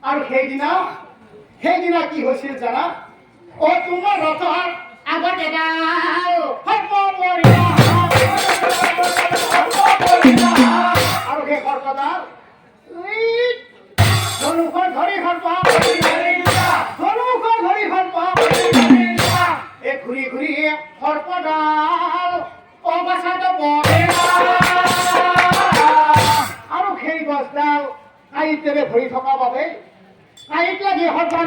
আর সেইদিনা কি হৈছিল জানা? ও তোমাৰ ৰথৰ আগতে আৰু সেই সৰ্পডাল ধনুষৰ ধৰি সৰ্প এই ঘূৰি ঘূৰি সৰ্পডাল অৱস্থাত পৰে আৰু সেই গছডাল কাঁইটেৰে ভৰি থকা বাবে কাঁইট লাগি সৰ্পৰ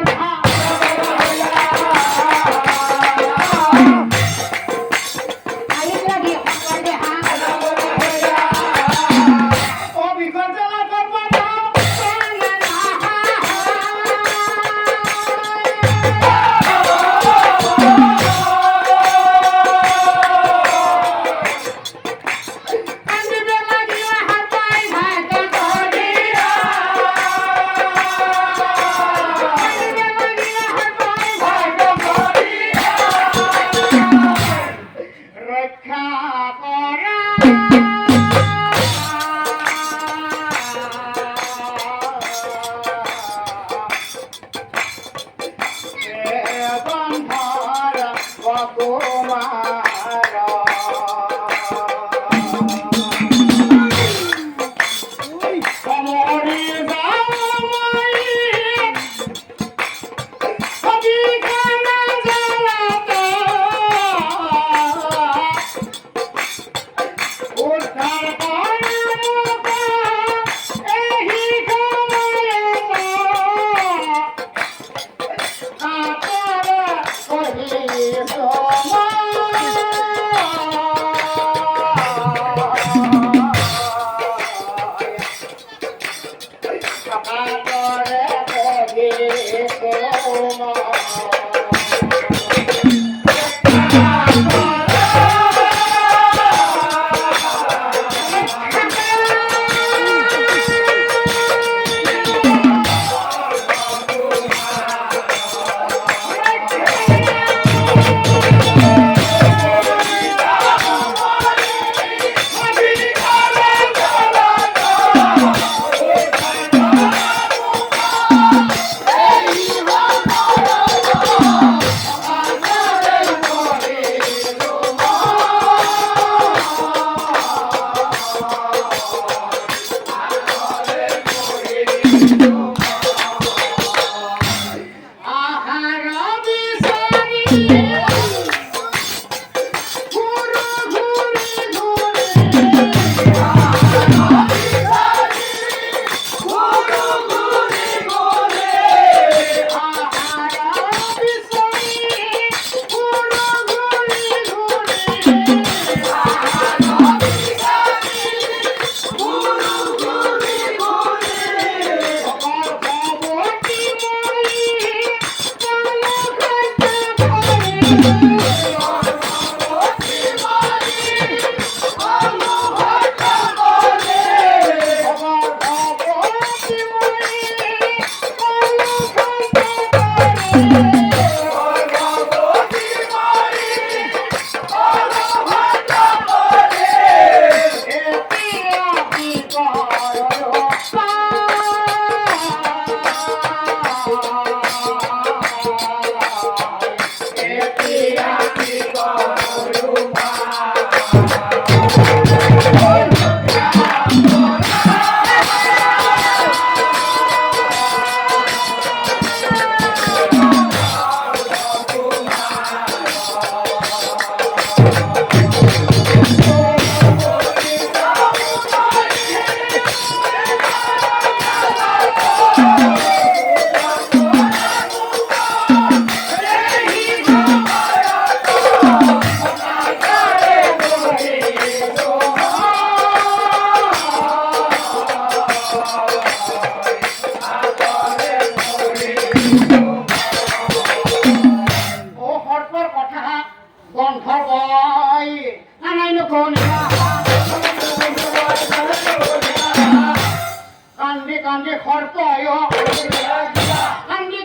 কান্দে খরপয়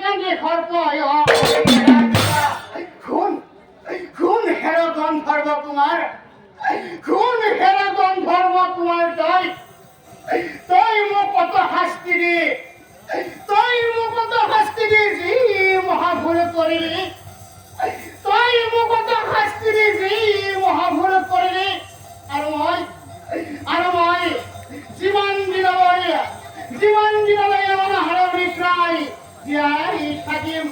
কান্দে খরপয় খুন খুন হেরগন ধর্ম তোমার খুন হেরগন ধর্ম তোমার তই তই মোক কত শাস্তি দি তই মোক কত শাস্তি দি যি মহাভুল কৰিলি তই মোক কত শাস্তি দি যি মহাভুল কৰিলি আৰু মই জীবন দিনলৈ অনাহাৰৰ বিক্ৰাই জীয়াই থাকিম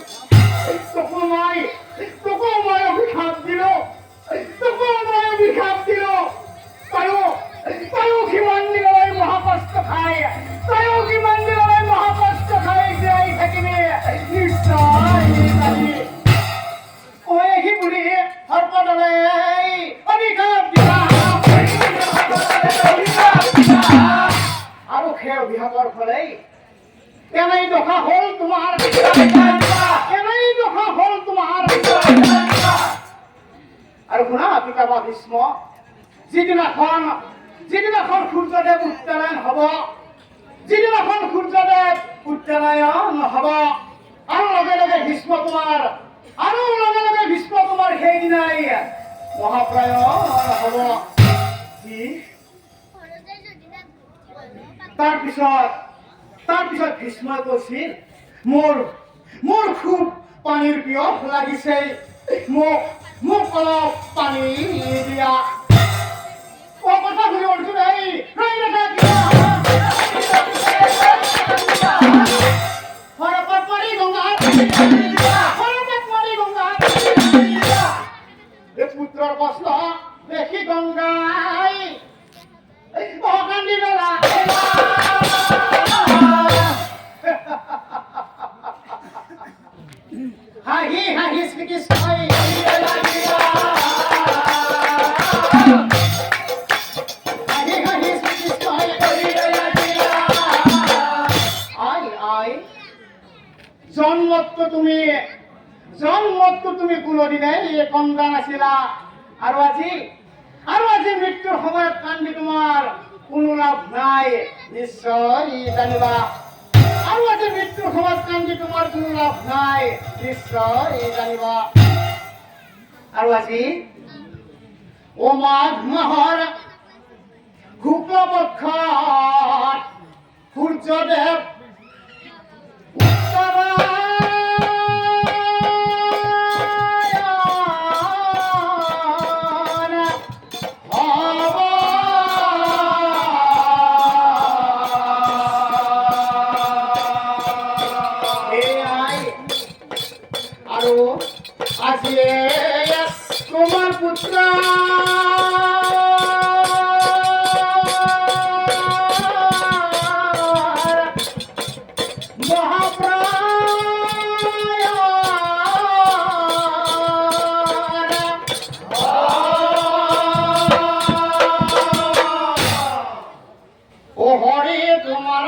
তোকো মই অভিশাপ দিলো তয়ো কিমান দিনলৈ মহাকষ্ট খাই জীয়াই থাকিবি নিশ্চয় সি বুলি সৰ্পদলে অভিশাপ দিলা আৰু সেই অভিশাপৰ ফলেই এনেই দশা হ'ল তোমাৰ আৰু শুনা পিতামহ ভীষ্ম যিদিনাখন সূৰ্যদেৱ উত্তৰায়ণ হ'ব আৰু লগে লগে ভীষ্ম তোমাৰ সেইদিনাই মহাপ্ৰয়াণ হ'ব তাৰপিছত ভীষ্মই কৈছিল মোৰ খুব পানীৰ পিয়াহ লাগিছে মোক অলপ পানী দিয়া কথা শুনি অৰ্জুন পুত্ৰৰ কষ্ট দেখি গংগাই কান্দি পেলা হাঁহি শ্ৰীকৃষ্ণই জন্মতটো তুমি কোনোদিনাই কন্দা নাছিলা আৰু আজি মৃত্যুৰ সময়ত কান্দি তোমাৰ কোনো লাভ নাই নিশ্চয় জানিবা আৰু আজি মৃত্যুৰ সময়ত কান্দি তোমাৰ কোনো লাভ নাই নিশ্চয় জানিবা আৰু আজি মাঘ মাহৰ শুক্লপক্ষত সূৰ্যদেৱ তোমার পুত্র ও হরে তোমার